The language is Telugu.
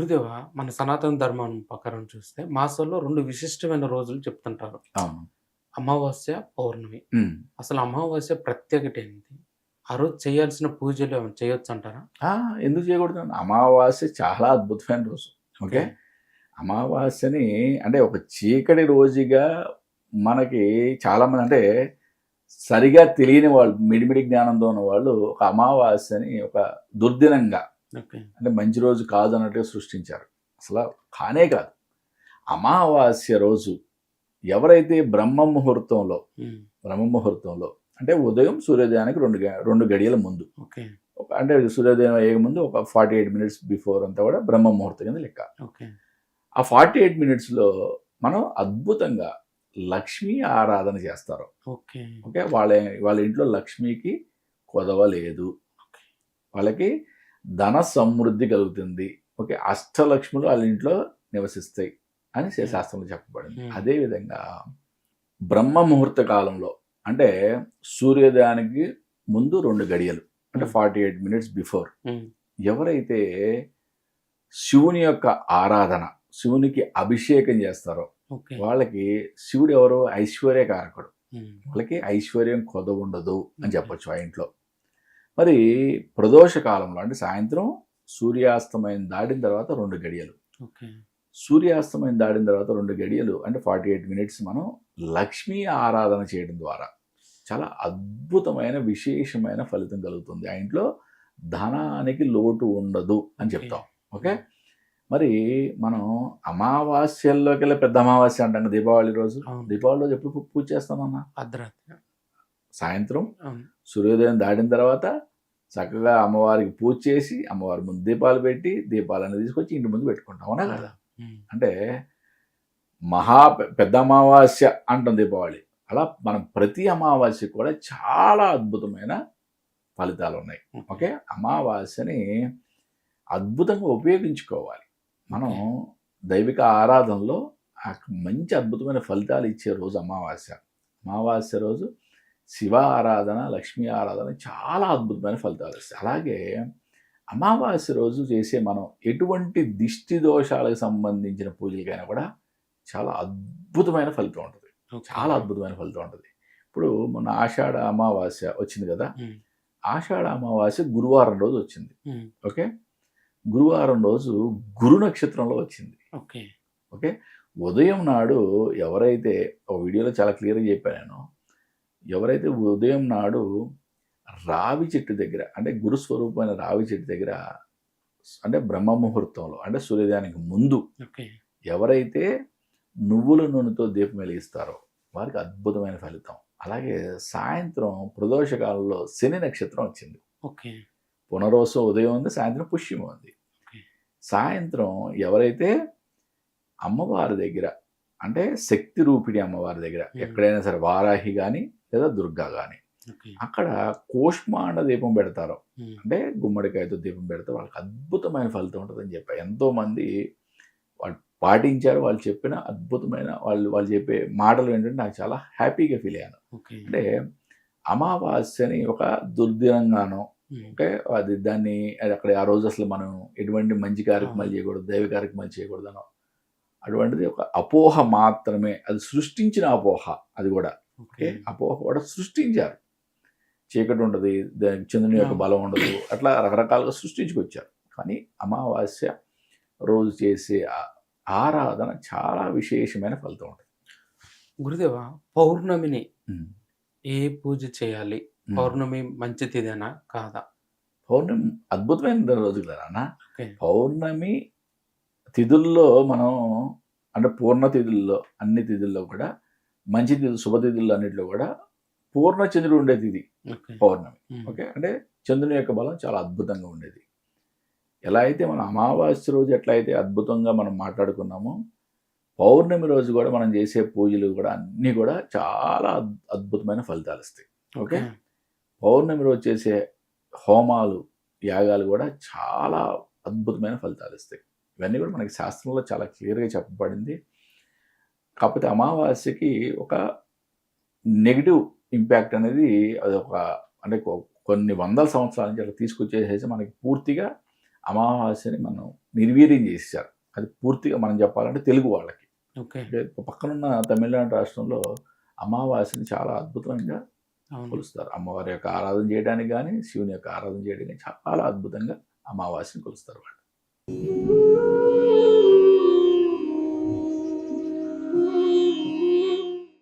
గురుదేవ, మన సనాతన ధర్మం ప్రకారం చూస్తే మాసంలో 2 విశిష్టమైన రోజులు చెప్తుంటారు. అవును. అమావాస్య, పౌర్ణమి. హ్మ్. అసలు అమావాస్య ప్రత్యేకత ఏంటి? ఆ రోజు చేయాల్సిన పూజలు ఏమైనా చేయొచ్చంటారా? ఆ! ఎందుకు చేయకూడదండి? అమావాస్య చాలా అద్భుతమైన రోజు. ఓకే. ఓకే. అమావాస్యని అంటే ఒక చీకటి రోజుగా మనకి చాలామంది అంటే సరిగా తెలియని వాళ్ళు, మిడిమిడి జ్ఞానంతో ఉన్నవాళ్ళు ఒక అమావాస్యని ఒక దుర్దినంగా ఓకే. అంటే మంచి రోజు కాదన్నట్టుగా సృష్టించారు. అసల కానే కాదు. అమావాస్య రోజు ఎవరైతే హ్మ్. బ్రహ్మ ముహూర్తంలో అంటే ఉదయం సూర్యోదయానికి 2 గడియల ముందు. ఓకే. అంటే సూర్యోదయం అయ్యే ముందు ఒక 48 మినిట్స్ బిఫోర్ అంతా కూడా బ్రహ్మ ముహూర్తం కింద లెక్క. ఓకే. ఆ 48 మినిట్స్‌లో మనం అద్భుతంగా లక్ష్మీ ఆరాధన చేస్తారు. ఓకే. ఓకే. వాళ్ళ వాళ్ళ ఇంట్లో లక్ష్మికి కొదవ లేదు. ఓకే. వాళ్ళకి ధన సమృద్ధి కలుగుతుంది. ఓకే. అష్టలక్ష్ములు వాళ్ళ ఇంట్లో నివసిస్తాయి అని హ్మ్. శాస్త్రంలో చెప్పబడింది. హ్మ్. అదే విధంగా బ్రహ్మ ముహూర్త కాలంలో అంటే సూర్యోదయానికి ముందు 2 గడియలు అంటే హ్మ్. 48 మినిట్స్ బిఫోర్ హ్మ్. ఎవరైతే శివుని యొక్క ఆరాధన, శివునికి అభిషేకం చేస్తారో ఓకే. వాళ్ళకి శివుడు ఎవరు? ఐశ్వర్యకారకుడు. హ్మ్. వాళ్ళకి ఐశ్వర్యం కొదవుండదు అని ఓకే. చెప్పొచ్చు ఆ ఇంట్లో. మరి ప్రదోష కాలంలో అంటే సాయంత్రం సూర్యాస్తమయం దాటిన తర్వాత 2 గడియలు. ఓకే. సూర్యాస్తమయం దాటిన తర్వాత 2 గడియలు అంటే 48 మినిట్స్ మనం లక్ష్మీ ఆరాధన చేయడం ద్వారా చాలా అద్భుతమైన, విశేషమైన ఫలితం కలుగుతుంది. ఆ ఇంట్లో ధనానికి లోటు ఉండదు అని ఓకే. చెప్తాం. ఓకే. హ్మ్. మరి మనం అమావాస్యల్లోకెళ్ళి పెద్ద అమావాస్య అంటాం కదా! దీపావళి రోజు. అవును. దీపావళి రోజు ఎప్పుడు పూజ చేస్తామన్నా? అర్ధరాత్రి. సాయంత్రం అవును. సూర్యోదయం దాటిన తర్వాత చక్కగా అమ్మవారికి పూజ చేసి, అమ్మవారి ముందు దీపాలు పెట్టి, దీపాలన్నీ తీసుకొచ్చి ఇంటి ముందు పెట్టుకుంటాం. అవునా అవును. కదా! హ్మ్. అంటే పెద్ద అమావాస్య అంటాం దీపావళి. అలా మనం ప్రతి అమావాస్యకి కూడా చాలా అద్భుతమైన ఫలితాలున్నాయి. ఓకే. ఓకే. అమావాస్యని అద్భుతంగా ఉపయోగించుకోవాలి. మనం ఓకే. దైవిక ఆరాధనలో మంచి అద్భుతమైన ఫలితాలు ఇచ్చే రోజు అమావాస్య. అమావాస్య రోజు శివ ఆరాధన, లక్ష్మీ ఆరాధన చాలా అద్భుతమైన ఫలితాలిస్తాయి. అలాగే అమావాస్య రోజు చేసే మనం ఎటువంటి దిష్టి దోషాలకు సంబంధించిన పూజలకైనా కూడా చాలా అద్భుతమైన ఫలితం ఉంటది. ఓకే. చాలా అద్భుతమైన ఫలితం ఉంటది. ఇప్పుడు మొన్న ఆషాఢ అమావాస్య వచ్చింది కదా! హ్మ్. ఆషాఢ అమావాస్య గురువారం రోజు వచ్చింది. హ్మ్. ఓకే. గురువారం రోజు గురు నక్షత్రంలో వచ్చింది. ఓకే. ఓకే. ఉదయం నాడు ఎవరైతే ఒక వీడియోలో చాలా క్లియర్‌గా చెప్పాను నేను. ఎవరైతే ఉదయం నాడు రావి చెట్టు దగ్గర అంటే గురు స్వరూపమైన రావి చెట్టు దగ్గర అంటే బ్రహ్మ ముహూర్తంలో అంటే సూర్యోదయానికి ముందు ఓకే. ఎవరైతే నువ్వుల నూనెతో దీపం వెలిగిస్తారో వారికి అద్భుతమైన ఫలితం. అలాగే సాయంత్రం ప్రదోష కాలంలో శని నక్షత్రం వచ్చింది. ఓకే. పునర్వసు ఉదయం ఉంది, సాయంత్రం పుష్యమి ఉంది. ఓకే. సాయంత్రం ఎవరైతే అమ్మవారి దగ్గర అంటే శక్తి రూపిణి అమ్మవారి దగ్గర హ్మ్. ఎక్కడైనా సరే వారాహి గాని లేదా దుర్గా గాని ఓకే. అక్కడ కూష్మాండ దీపం పెడతారు. హ్మ్. అంటే గుమ్మడికాయతో దీపం పెడితే వాళ్ళకి అద్భుతమైన ఫలితం ఉంటదని చెప్పా. ఎంతోమంది వాళ్ళు పాటించారు. వాళ్ళు చెప్పిన అద్భుతమైన వాళ్ళు వాళ్ళు చెప్పే మాటలు ఏంటంటే నాకు చాలా హ్యాపీగా ఫీల్ అయ్యాను. ఓకే. అంటే అమావాస్యని ఒక దుర్దినంగానో హ్మ్. అంటే దాన్ని అది అక్కడ ఆ రోజు అసలు మనం ఎటువంటి మంచి అవును. కార్యక్రమాలు చేయకూడదు, దైవ కార్యక్రమాలు చేయకూడదనో అటువంటిది ఒక అపోహ మాత్రమే. అది సృష్టించిన అపోహ అది గూడా. ఓకే. ఓకే. అపోహ కూడా సృష్టించారు. చీకటి ఉంటది. దానికి చంద్రుని యొక్క అవును. బలం ఉండదు. అట్లా రకరకాలుగా సృష్టించుకొచ్చారు. కానీ అమావాస్య రోజు చేసే ఆరాధన చాలా విశేషమైన ఫలితం ఉంటది. గురుదేవ, పౌర్ణమిని హ్మ్. ఏ పూజ చేయాలి? హ్మ్. పౌర్ణమి మంచి తిథేనా? కాదా? పౌర్ణమి అద్భుతమైన రోజు కదా నాన్న. ఓకే. పౌర్ణమి తిథుల్లో మనం అంటే పూర్ణ తిథుల్లో అన్ని తిథుల్లో కూడా మంచి తిథులు శుభ తిథుల్లో అన్నిట్లో కూడా పూర్ణ చంద్రుడు ఉండే తిథి ఓకే. పౌర్ణమి. హ్మ్. ఓకే. అంటే చంద్రుని యొక్క బలం చాలా అద్భుతంగా ఉండేది. ఎలా అయితే మనం అమావాస్య రోజు ఎట్లయితే అద్భుతంగా మనం మాట్లాడుకున్నామో, పౌర్ణమి రోజు గూడా మనం చేసే పూజలు గూడా అన్నీ గూడా చాలా అద్భుతమైన ఫలితాలిస్తాయి. ఓకే. ఓకే. పౌర్ణమి రోజు చేసే హోమాలు, యాగాలు గూడా చాలా అద్భుతమైన ఫలితాలిస్తాయి. ఇవన్నీ గూడా మనకి శాస్త్రంలో చాలా క్లియర్‌గా చెప్పబడింది. కాకపోతే అమావాస్యకి ఒక నెగెటివ్ ఇంపాక్ట్ అనేది అదొక అంటే కొన్ని వందల సంవత్సరాల నుంచి అట్లా తీసుకొచ్చేసేసి మనకి పూర్తిగా అమావాస్యని మనం నిర్వీర్యం చేశారు. అది పూర్తిగా మనం చెప్పాలంటే తెలుగు వాళ్ళకి. ఓకే. అంటే పక్కనున్న తమిళనాడు రాష్ట్రంలో అమావాస్యని చాలా అద్భుతంగా అవును. కొలుస్తారు. అమ్మవారి యొక్క ఆరాధన చేయడానికి గానీ, శివుని యొక్క ఆరాధన చేయడానికి గానీ చాలా అద్భుతంగా అమావాస్యని కొలుస్తారు వాళ్ళు.